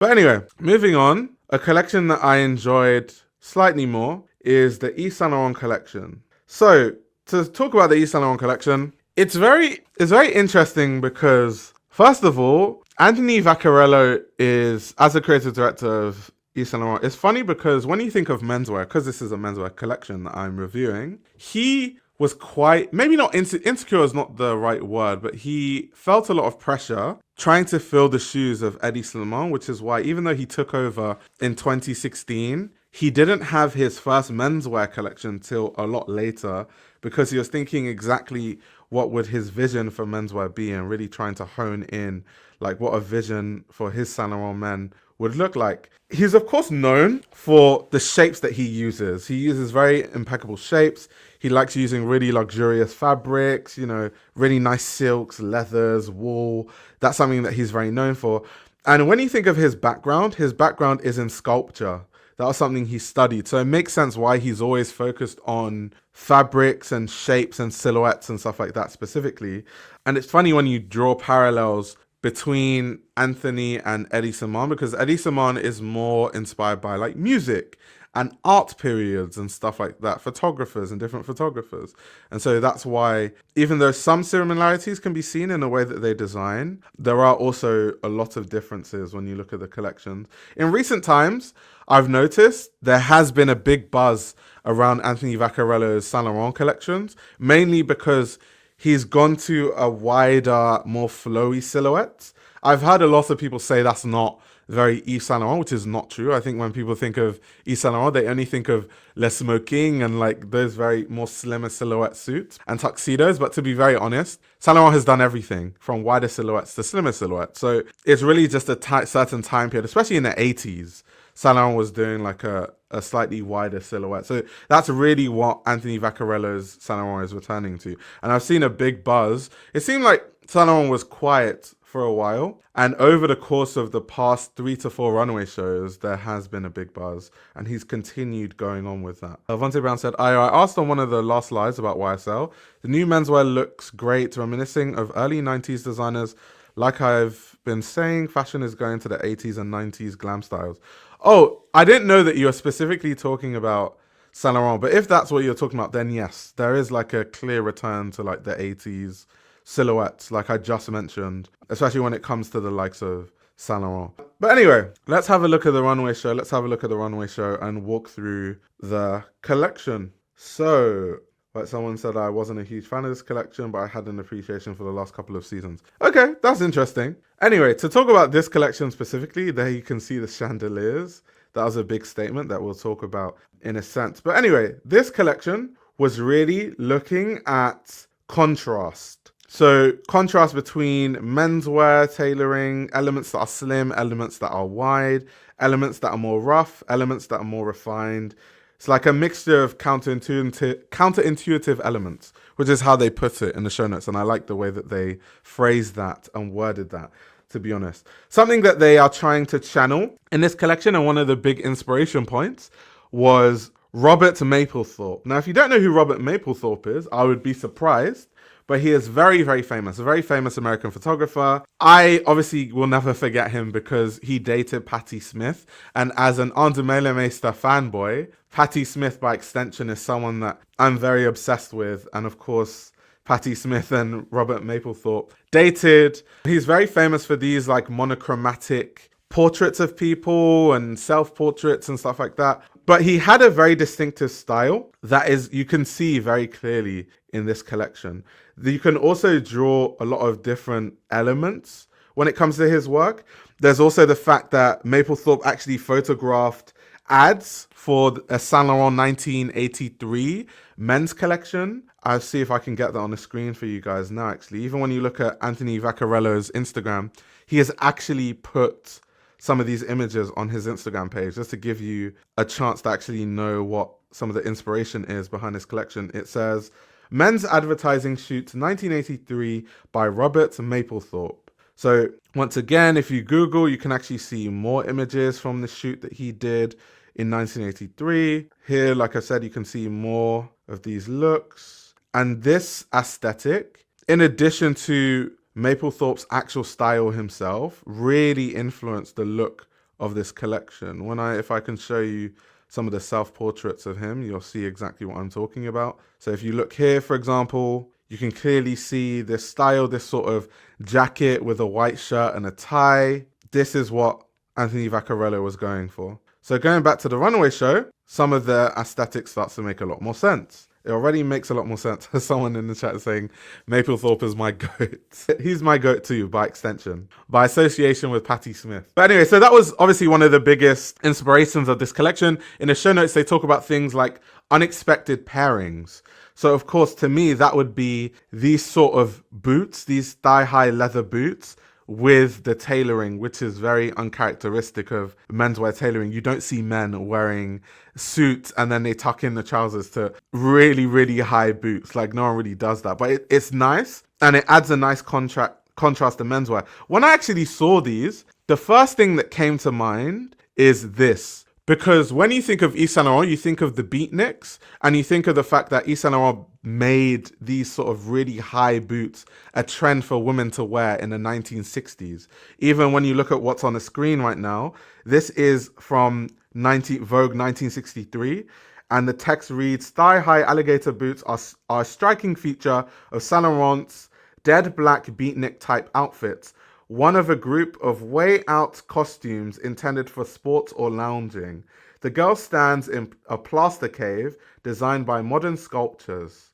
But anyway, moving on, a collection that I enjoyed slightly more is the Yves Saint Laurent collection. So to talk about the Yves Saint Laurent collection, it's very interesting because first of all, Anthony Vaccarello is, as a creative director of Yves Saint Laurent, it's funny because when you think of menswear, because this is a menswear collection that I'm reviewing, he was quite, maybe not insecure is not the right word, but he felt a lot of pressure trying to fill the shoes of Eddie Slimane, which is why even though he took over in 2016, he didn't have his first menswear collection till a lot later because he was thinking exactly what would his vision for menswear be and really trying to hone in like what a vision for his Saint Laurent men would look like. He's of course known for the shapes that he uses. He uses very impeccable shapes. He likes using really luxurious fabrics, you know, really nice silks, leathers, wool. That's something that he's very known for. And when you think of his background is in sculpture. That was something he studied. So it makes sense why he's always focused on fabrics and shapes and silhouettes and stuff like that specifically. And it's funny when you draw parallels between Anthony and Eddie Slimane, because Eddie Slimane is more inspired by like music and art periods and stuff like that, photographers and different photographers. And so that's why, even though some similarities can be seen in the way that they design, there are also a lot of differences when you look at the collections. In recent times, I've noticed there has been a big buzz around Anthony Vaccarello's Saint Laurent collections, mainly because he's gone to a wider, more flowy silhouette. I've heard a lot of people say that's not very Yves Saint Laurent, which is not true. I think when people think of Yves Saint Laurent, they only think of Le Smoking and like those very more slimmer silhouette suits and tuxedos. But to be very honest, Saint Laurent has done everything from wider silhouettes to slimmer silhouettes. So it's really just a certain time period, especially in the 80s. Saint Laurent was doing like a slightly wider silhouette. So that's really what Anthony Vaccarello's Saint Laurent is returning to. And I've seen a big buzz. It seemed like Saint Laurent was quiet for a while. And over the course of the past 3 to 4 runway shows, there has been a big buzz. And he's continued going on with that. Vontae Brown said, I asked on one of the last lives about YSL. The new menswear looks great, reminiscing of early 90s designers. Like I've been saying, fashion is going to the 80s and 90s glam styles. Oh, I didn't know that you were specifically talking about Saint Laurent, but if that's what you're talking about, then yes, there is like a clear return to like the 80s silhouettes, like I just mentioned, especially when it comes to the likes of Saint Laurent. But anyway, let's have a look at the runway show. Let's have a look at the runway show and walk through the collection. So, like someone said, I wasn't a huge fan of this collection, but I had an appreciation for the last couple of seasons. Okay, that's interesting. Anyway, to talk about this collection specifically, there you can see the chandeliers. That was a big statement that we'll talk about in a sense. But anyway, this collection was really looking at contrast. So contrast between menswear, tailoring, elements that are slim, elements that are wide, elements that are more rough, elements that are more refined. It's like a mixture of counterintuitive elements, which is how they put it in the show notes. And I like the way that they phrased that and worded that, to be honest. Something that they are trying to channel in this collection, and one of the big inspiration points, was Robert Mapplethorpe. Now, if you don't know who Robert Mapplethorpe is, I would be surprised. But he is very, very famous, a very famous American photographer. I obviously will never forget him because he dated Patti Smith. And as an Andermelemeester fanboy, Patti Smith by extension is someone that I'm very obsessed with. And of course, Patti Smith and Robert Mapplethorpe dated. He's very famous for these like monochromatic portraits of people and self-portraits and stuff like that. But he had a very distinctive style that is, you can see very clearly in this collection. You can also draw a lot of different elements when it comes to his work. There's also the fact that Mapplethorpe actually photographed ads for a Saint Laurent 1983 men's collection. I'll see if I can get that on the screen for you guys now, actually. Even when you look at Anthony Vaccarello's Instagram, he has actually put some of these images on his Instagram page just to give you a chance to actually know what some of the inspiration is behind this collection. It says, Men's Advertising Shoot 1983 by Robert Mapplethorpe. So once again, if you Google, you can actually see more images from the shoot that he did in 1983. Here, like I said, you can see more of these looks. And this aesthetic, in addition to Mapplethorpe's actual style himself, really influenced the look of this collection. If I can show you some of the self-portraits of him, you'll see exactly what I'm talking about. So if you look here, for example, you can clearly see this style, this sort of jacket with a white shirt and a tie. This is what Anthony Vaccarello was going for. So going back to the runway show, some of the aesthetics starts to make a lot more sense. It already makes a lot more sense. Someone in the chat is saying, Mapplethorpe is my goat. He's my goat too, by extension, by association with Patti Smith. But anyway, so that was obviously one of the biggest inspirations of this collection. In the show notes, they talk about things like unexpected pairings. So of course, to me, that would be these sort of boots, these thigh-high leather boots, with the tailoring, which is very uncharacteristic of menswear tailoring. You don't see men wearing suits and then they tuck in the trousers to really, really high boots. Like, no one really does that. But it's nice, and it adds a nice contrast to menswear. When I actually saw these, the first thing that came to mind is this. Because when you think of Yves Saint Laurent, you think of the beatniks, and you think of the fact that Yves Saint Laurent made these sort of really high boots a trend for women to wear in the 1960s. Even when you look at what's on the screen right now, this is from Vogue 1963, and the text reads, "Thigh-high alligator boots are a striking feature of Saint Laurent's dead black beatnik type outfits, one of a group of way out costumes intended for sports or lounging. The girl stands in a plaster cave designed by modern sculptors.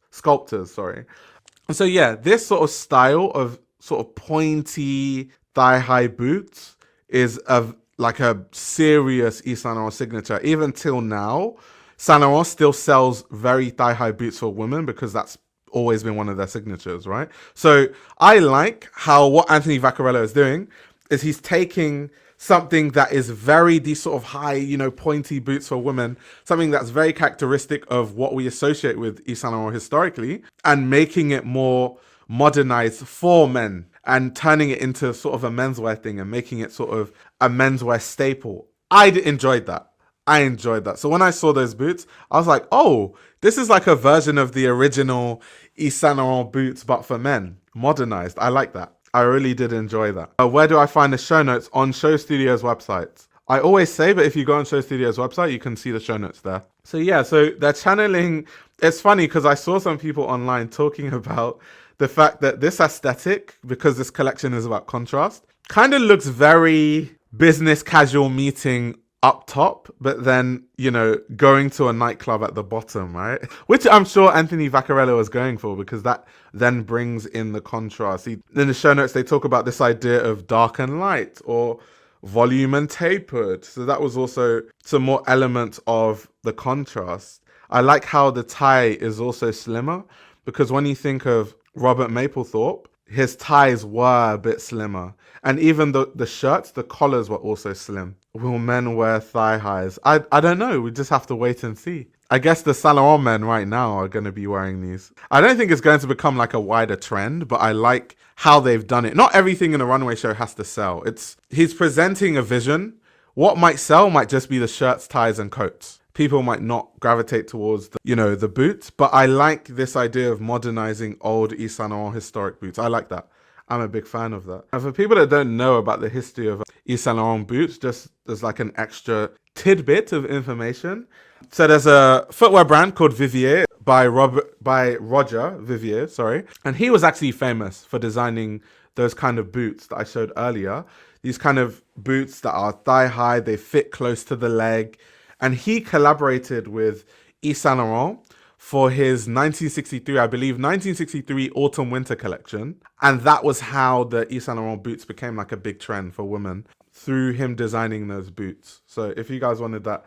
So yeah, this sort of style of sort of pointy thigh-high boots is like a serious Yves Saint Laurent signature. Even till now, Saint Laurent still sells very thigh-high boots for women because that's always been one of their signatures, right? So I like how what Anthony Vaccarello is doing is he's taking something that is very these sort of high, pointy boots for women, something that's very characteristic of what we associate with Yves Saint Laurent historically, and making it more modernized for men and turning it into sort of a menswear thing and making it sort of a menswear staple. I enjoyed that. So when I saw those boots, I was like, oh, this is like a version of the original Yves Saint Laurent boots, but for men, modernized. I like that. I really did enjoy that. Where do I find the show notes? On Show Studio's website. I always say, but if you go on Show Studio's website, you can see the show notes there. So yeah, so they're channeling. It's funny because I saw some people online talking about the fact that this aesthetic, because this collection is about contrast, kind of looks very business casual meeting up top, but then, going to a nightclub at the bottom, right? Which I'm sure Anthony Vaccarello was going for, because that then brings in the contrast. In the show notes, they talk about this idea of dark and light, or volume and tapered. So that was also some more elements of the contrast. I like how the tie is also slimmer, because when you think of Robert Mapplethorpe, his ties were a bit slimmer. And even the shirts, the collars were also slim. Will men wear thigh highs? I don't know. We just have to wait and see. I guess the Saint Laurent men right now are going to be wearing these. I don't think it's going to become like a wider trend, but I like how they've done it. Not everything in a runway show has to sell. He's presenting a vision. What might sell might just be the shirts, ties, and coats. People might not gravitate towards the boots, but I like this idea of modernizing old Yves Saint Laurent historic boots. I like that. I'm a big fan of that. And for people that don't know about the history of Yves Saint Laurent boots, just there's like an extra tidbit of information. So there's a footwear brand called Vivier by Roger Vivier, and he was actually famous for designing those kind of boots that I showed earlier. These kind of boots that are thigh high, they fit close to the leg. And he collaborated with Yves Saint Laurent for his 1963 autumn-winter collection. And that was how the Yves Saint Laurent boots became like a big trend for women, through him designing those boots. So if you guys wanted that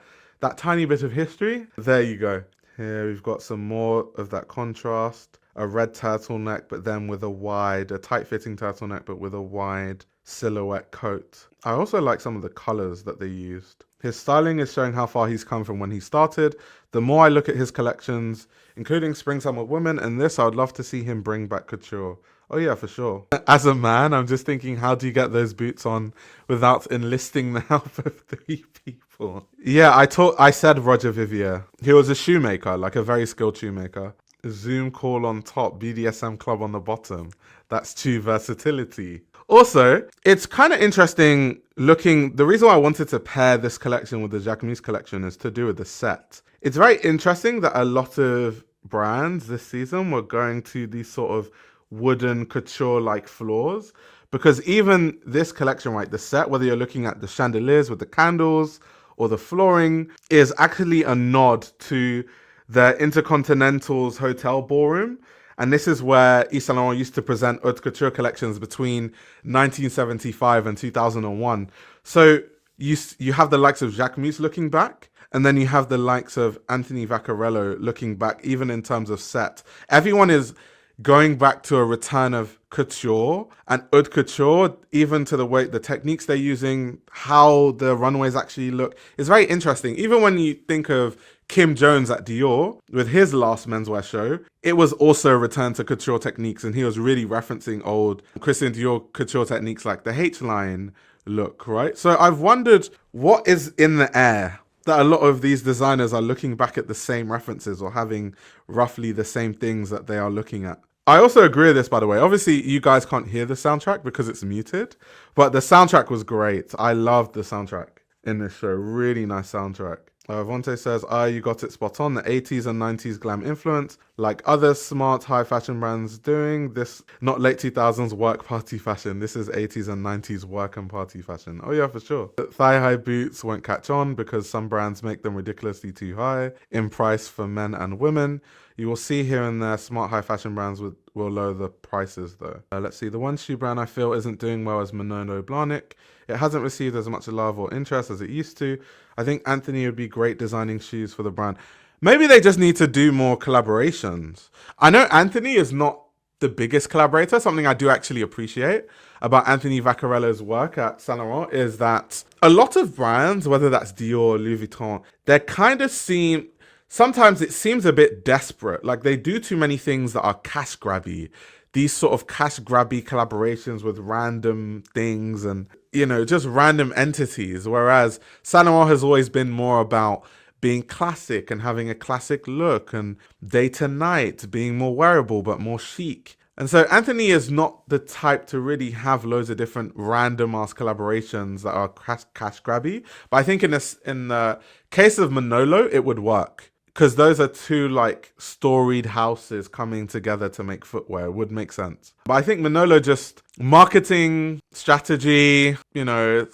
tiny bit of history, there you go. Here we've got some more of that contrast. A red turtleneck, but then with a tight-fitting turtleneck, but with a wide silhouette coat. I also like some of the colors that they used. His styling is showing how far he's come from when he started. The more I look at his collections, including Spring Summer Women and this, I would love to see him bring back couture. Oh yeah, for sure. As a man, I'm just thinking, how do you get those boots on without enlisting the help of 3 people? Yeah, I said Roger Vivier. He was a shoemaker, like a very skilled shoemaker. Zoom call on top, BDSM club on the bottom. That's true versatility. Also, it's kind of interesting looking. The reason why I wanted to pair this collection with the Jacquemus collection is to do with the set. It's very interesting that a lot of brands this season were going to these sort of wooden couture-like floors, because even this collection, right, the set, whether you're looking at the chandeliers with the candles or the flooring, is actually a nod to the Intercontinental's hotel ballroom. And this is where Yves Saint Laurent used to present haute couture collections between 1975 and 2001. So you have the likes of Jacquemus looking back, and then you have the likes of Anthony Vaccarello looking back, even in terms of set. Everyone is going back to a return of couture and haute couture, even to the way the techniques they're using, how the runways actually look. It's very interesting. Even when you think of Kim Jones at Dior with his last menswear show, it was also a return to couture techniques, and he was really referencing old Christian Dior couture techniques like the H-line look, right? So I've wondered what is in the air that a lot of these designers are looking back at the same references or having roughly the same things that they are looking at. I also agree with this, by the way. Obviously, you guys can't hear the soundtrack because it's muted, but the soundtrack was great. I loved the soundtrack in this show. Really nice soundtrack. Vonte says, you got it spot on. The 80s and 90s glam influence, like other smart high fashion brands doing this, not late 2000s work party fashion. This is 80s and 90s work and party fashion. Oh yeah, for sure. Thigh-high boots won't catch on because some brands make them ridiculously too high in price for men and women. You will see here and there smart high fashion brands will lower the prices though. Let's see, the one shoe brand I feel isn't doing well is Manolo Blahnik. It hasn't received as much love or interest as it used to. I think Anthony would be great designing shoes for the brand. Maybe they just need to do more collaborations. I know Anthony is not the biggest collaborator. Something I do actually appreciate about Anthony Vaccarello's work at Saint Laurent is that a lot of brands, whether that's Dior, Louis Vuitton, they kind of seem... Sometimes it seems a bit desperate. Like they do too many things that are cash grabby. These sort of cash grabby collaborations with random things and, you know, just random entities. Whereas Saint Laurent has always been more about being classic and having a classic look, and day to night being more wearable but more chic. And so Anthony is not the type to really have loads of different random ass collaborations that are cash grabby. But I think in the case of Manolo, it would work. Because those are two like storied houses coming together to make footwear. It would make sense. But I think Manolo just marketing strategy, you know,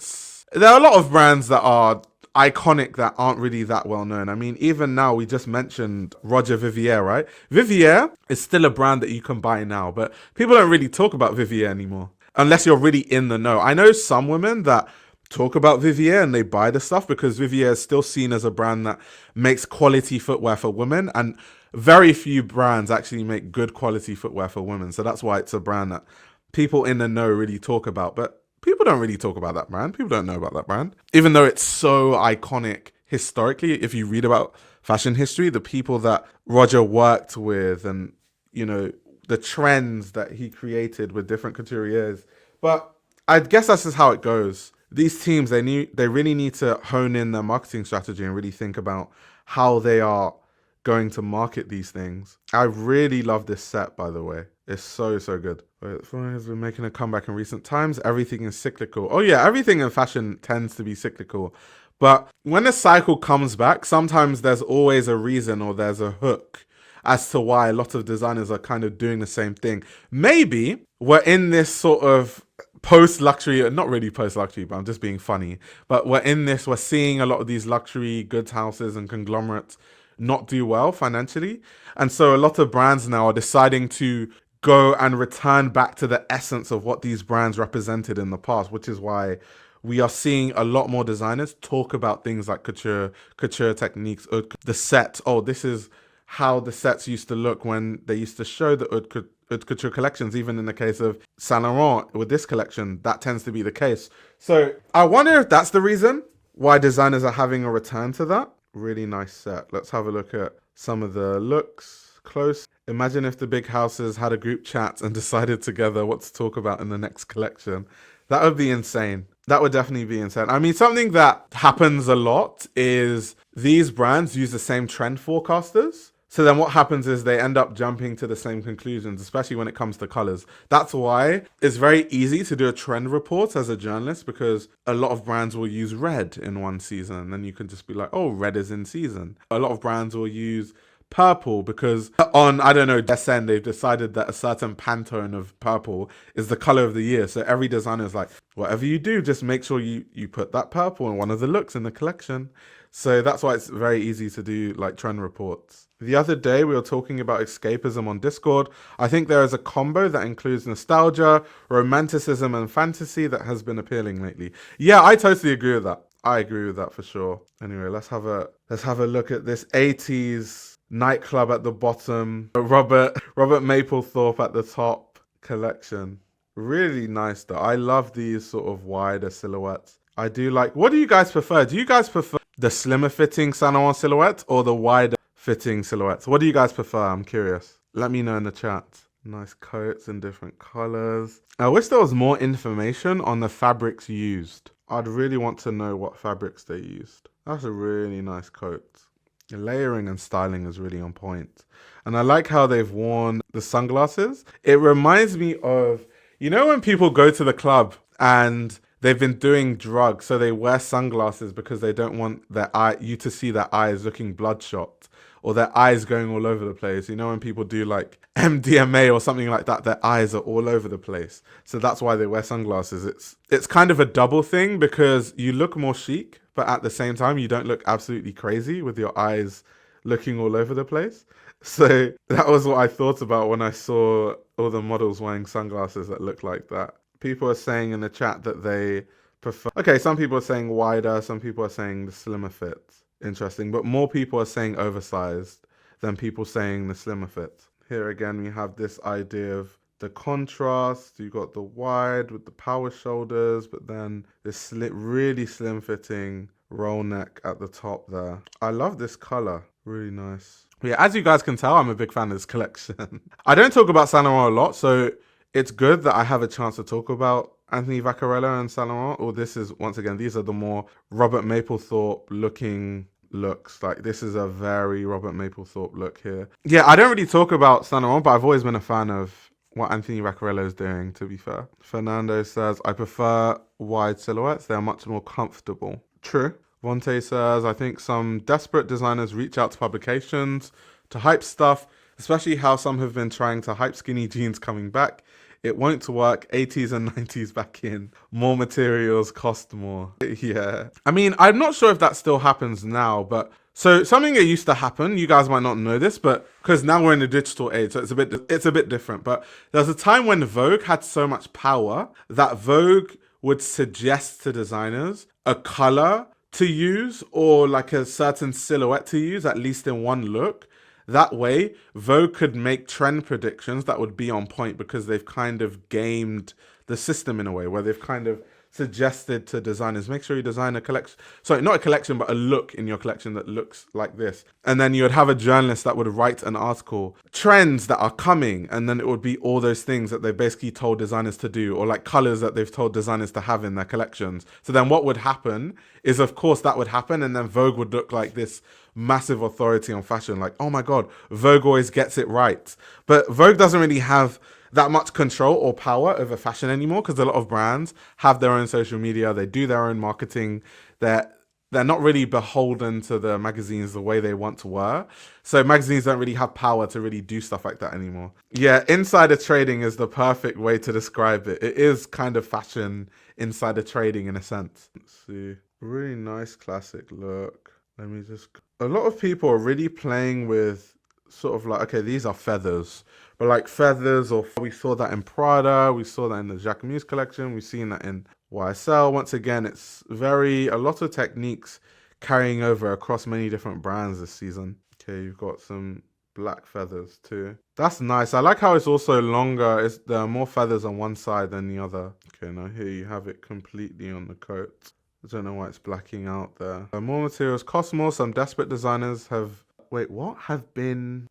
there are a lot of brands that are iconic that aren't really that well known. I mean, even now we just mentioned Roger Vivier, right? Vivier is still a brand that you can buy now, but people don't really talk about Vivier anymore unless you're really in the know. I know some women that talk about Vivier and they buy the stuff because Vivier is still seen as a brand that makes quality footwear for women, and very few brands actually make good quality footwear for women. So that's why it's a brand that people in the know really talk about, but people don't really talk about that brand. People don't know about that brand, even though it's so iconic historically. If you read about fashion history, the people that Roger worked with and, you know, the trends that he created with different couturiers. But I guess that's just how it goes. These teams, they really need to hone in their marketing strategy and really think about how they are going to market these things. I really love this set, by the way. It's so, so good. Fashion has been making a comeback in recent times. Everything is cyclical. Oh yeah, everything in fashion tends to be cyclical. But when a cycle comes back, sometimes there's always a reason or there's a hook as to why a lot of designers are kind of doing the same thing. Maybe we're in this sort of post-luxury, not really post-luxury, but I'm just being funny. But we're seeing a lot of these luxury goods houses and conglomerates not do well financially. And so a lot of brands now are deciding to go and return back to the essence of what these brands represented in the past, which is why we are seeing a lot more designers talk about things like couture techniques, the set. Oh, this is how the sets used to look when they used to show the haute couture collections. Even in the case of Saint Laurent with this collection, that tends to be the case. So I wonder if that's the reason why designers are having a return to that. Really nice set. Let's have a look at some of the looks close. Imagine if the big houses had a group chat and decided together what to talk about in the next collection. That would be insane. That would definitely be insane. I mean, something that happens a lot is these brands use the same trend forecasters. So then what happens is they end up jumping to the same conclusions, especially when it comes to colors. That's why it's very easy to do a trend report as a journalist, because a lot of brands will use red in one season and then you can just be like, oh, red is in season. A lot of brands will use purple because on, I don't know, SN, they've decided that a certain Pantone of purple is the color of the year. So every designer is like, whatever you do, just make sure you put that purple in one of the looks in the collection. So that's why it's very easy to do like trend reports. The other day we were talking about escapism on Discord. I think there is a combo that includes nostalgia, romanticism, and fantasy that has been appealing lately. Yeah, I totally agree with that. I agree with that for sure. Anyway, let's have a look at this 80s nightclub at the bottom, Robert Mapplethorpe at the top collection. Really nice though. I love these sort of wider silhouettes. I do like, what do you guys prefer? Do you guys prefer the slimmer fitting Saint Laurent silhouette or the wider fitting silhouettes? What do you guys prefer? I'm curious. Let me know in the chat. Nice coats in different colors. I wish there was more information on the fabrics used. I'd really want to know what fabrics they used. That's a really nice coat. The layering and styling is really on point. And I like how they've worn the sunglasses. It reminds me of, you know, when people go to the club and they've been doing drugs, so they wear sunglasses because they don't want you to see their eyes looking bloodshot or their eyes going all over the place. You know, when people do like MDMA or something like that, their eyes are all over the place. So that's why they wear sunglasses. It's kind of a double thing because you look more chic, but at the same time, you don't look absolutely crazy with your eyes looking all over the place. So that was what I thought about when I saw all the models wearing sunglasses that look like that. People are saying in the chat that they prefer... Okay, some people are saying wider, some people are saying the slimmer fit. Interesting, but more people are saying oversized than people saying the slimmer fit. Here again, we have this idea of the contrast. You got the wide with the power shoulders, but then this really slim fitting roll neck at the top there. I love this color, really nice. Yeah, as you guys can tell, I'm a big fan of this collection. I don't talk about Saint Laurent a lot, so it's good that I have a chance to talk about Anthony Vaccarello and Saint Laurent. Or this is, once again, these are the more Robert Mapplethorpe looking looks. Like this is a very Robert Mapplethorpe look here. Yeah, I don't really talk about Saint Laurent, but I've always been a fan of what Anthony Vaccarello is doing, to be fair. Fernando says, I prefer wide silhouettes. They're much more comfortable. True. Vontae says, I think some desperate designers reach out to publications to hype stuff, especially how some have been trying to hype skinny jeans coming back. It won't work. 80s and 90s back in. More materials cost more. Yeah. I mean, I'm not sure if that still happens now, but so something that used to happen, you guys might not know this, but because now we're in the digital age, so it's a bit different. But there was a time when Vogue had so much power that Vogue would suggest to designers a color to use or like a certain silhouette to use, at least in one look. That way, Vogue could make trend predictions that would be on point because they've kind of gamed the system in a way where they've kind of suggested to designers, make sure you design a collection, sorry, not a collection, but a look in your collection that looks like this. And then you would have a journalist that would write an article, trends that are coming, and then it would be all those things that they basically told designers to do, or like colors that they've told designers to have in their collections. So then what would happen is, of course, that would happen, and then Vogue would look like this massive authority on fashion, like, oh my God, Vogue always gets it right. But Vogue doesn't really have that much control or power over fashion anymore because a lot of brands have their own social media, they do their own marketing, they're not really beholden to the magazines the way they once were. So magazines don't really have power to really do stuff like that anymore. Yeah, insider trading is the perfect way to describe it. It is kind of fashion insider trading in a sense. Let's see, really nice classic look. Let me just... A lot of people are really playing with sort of like, okay, these are feathers, but like feathers, or we saw that in Prada, we saw that in the Jacquemus collection, we've seen that in YSL. Once again, it's a lot of techniques carrying over across many different brands this season. Okay, you've got some black feathers too. That's nice. I like how it's also longer. There are more feathers on one side than the other. Okay, now here you have it completely on the coat. I don't know why it's blacking out there. More materials cost more. Some desperate designers have been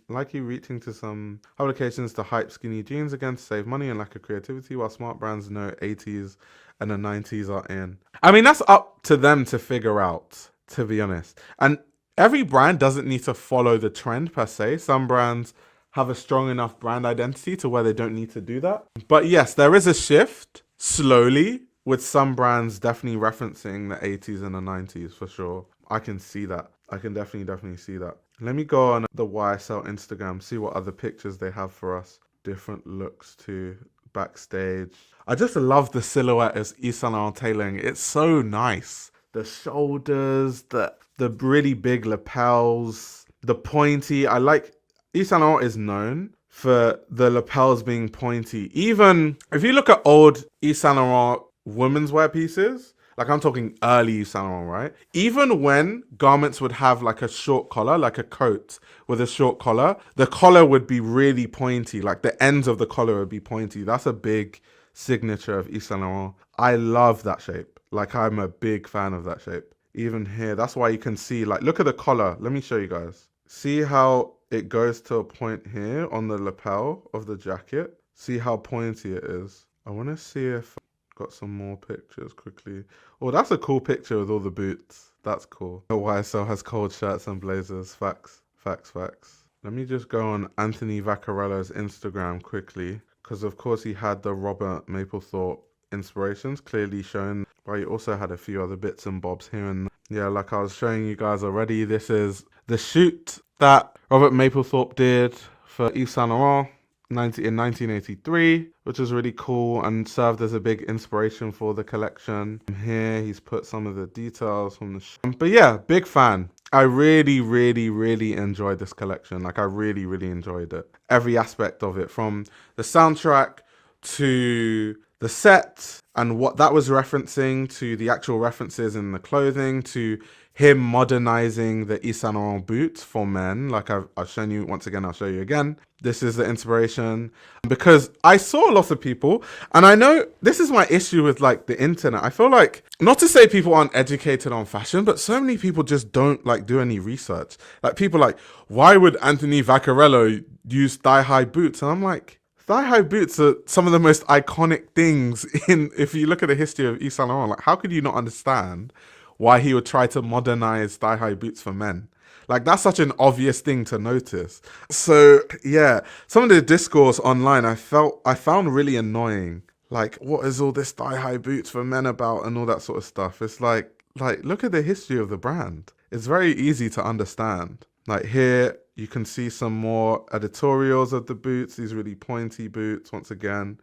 likely reaching to some publications to hype skinny jeans again to save money and lack of creativity, while smart brands know 80s and the 90s are in. I mean, that's up to them to figure out, to be honest. And every brand doesn't need to follow the trend per se. Some brands have a strong enough brand identity to where they don't need to do that. But yes, there is a shift slowly, with some brands definitely referencing the 80s and the 90s for sure. I can see that. I can definitely see that. Let me go on the YSL Instagram, see what other pictures they have for us. Different looks too, backstage. I just love the silhouette as Yves Saint Laurent tailoring. It's so nice. The shoulders, the really big lapels, the pointy. I like, Yves Saint Laurent is known for the lapels being pointy. Even if you look at old Yves Saint Laurent women's wear pieces, like I'm talking early Yves Saint Laurent, right? Even when garments would have like a short collar, like a coat with a short collar, the collar would be really pointy. Like the ends of the collar would be pointy. That's a big signature of Yves Saint Laurent. I love that shape. Like I'm a big fan of that shape. Even here, that's why you can see, like, look at the collar. Let me show you guys. See how it goes to a point here on the lapel of the jacket? See how pointy it is? I want to see if I've got some more pictures quickly. Oh, that's a cool picture with all the boots. That's cool. YSL has cold shirts and blazers. Facts. Let me just go on Anthony Vaccarello's Instagram quickly, because of course he had the Robert Mapplethorpe inspirations clearly shown, but he also had a few other bits and bobs here and there. Yeah, like I was showing you guys already, this is the shoot that Robert Mapplethorpe did for Yves Saint Laurent in 1983, which was really cool and served as a big inspiration for the collection. Here he's put some of the details from the shoot. But yeah, big fan. I really enjoyed this collection. Like I really enjoyed it. Every aspect of it, from the soundtrack to the set and what that was referencing, to the actual references in the clothing, to him modernizing the Yves Saint Laurent boots for men. Like I've shown you once again, I'll show you again. This is the inspiration, because I saw lots of people, and I know this is my issue with like the internet. I feel like, not to say people aren't educated on fashion, but so many people just don't like do any research. Like people like, why would Anthony Vaccarello use thigh-high boots? And I'm like, thigh-high boots are some of the most iconic things in, if you look at the history of Yves Saint Laurent, like how could you not understand why he would try to modernize thigh-high boots for men? Like that's such an obvious thing to notice. So yeah, some of the discourse online I found really annoying. Like, what is all this thigh-high boots for men about and all that sort of stuff? It's like look at the history of the brand. It's very easy to understand. Like here, you can see some more editorials of the boots, these really pointy boots. Once again,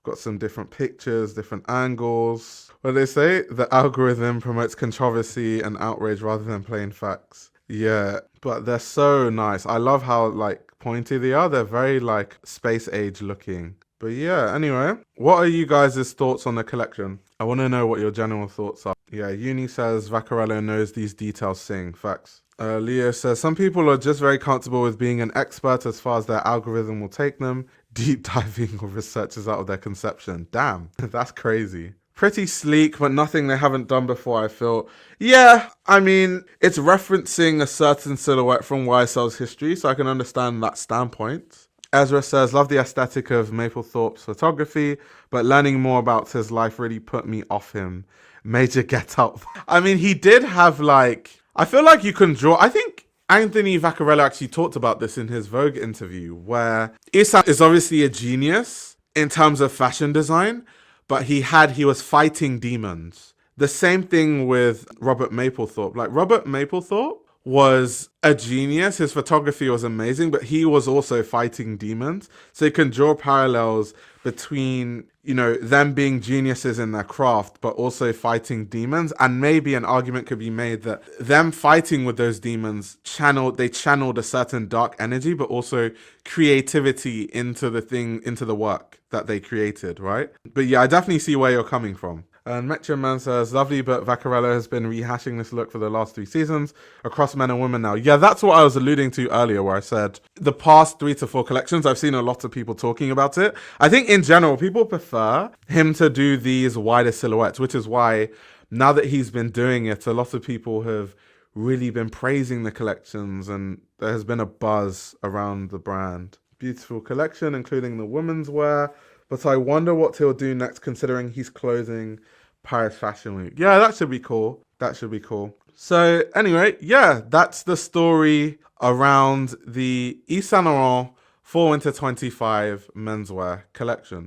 got some different pictures, different angles. What do they say? The algorithm promotes controversy and outrage rather than plain facts. Yeah, but they're so nice. I love how like pointy they are. They're very like space age looking. But yeah, anyway, what are you guys' thoughts on the collection? I want to know what your general thoughts are. Yeah, Uni says Vaccarello knows these details sing. Facts. Leo says, some people are just very comfortable with being an expert as far as their algorithm will take them. Deep diving or researchers out of their conception. Damn, that's crazy. Pretty sleek, but nothing they haven't done before, I feel. Yeah, I mean, it's referencing a certain silhouette from YSL's history, so I can understand that standpoint. Ezra says, love the aesthetic of Mapplethorpe's photography, but learning more about his life really put me off him. Major get out. I mean, he did have like, I feel like you can draw, I think Anthony Vaccarello actually talked about this in his Vogue interview, where Yves Saint is obviously a genius in terms of fashion design, but he was fighting demons. The same thing with Robert Mapplethorpe. Like Robert Mapplethorpe was a genius. His photography was amazing, but he was also fighting demons. So you can draw parallels between, you know, them being geniuses in their craft, but also fighting demons. And maybe an argument could be made that them fighting with those demons channeled a certain dark energy, but also creativity into the work that they created, right? But yeah, I definitely see where you're coming from. And Metro Man says, lovely, but Vaccarello has been rehashing this look for the last 3 seasons across men and women now. Yeah, that's what I was alluding to earlier, where I said the past 3 to 4 collections, I've seen a lot of people talking about it. I think in general, people prefer him to do these wider silhouettes, which is why now that he's been doing it, a lot of people have really been praising the collections, and there has been a buzz around the brand. Beautiful collection, including the women's wear. But I wonder what he'll do next, considering he's closing Paris Fashion Week. Yeah, that should be cool. So anyway, yeah, that's the story around the Yves Saint Laurent Fall Winter 25 menswear collection.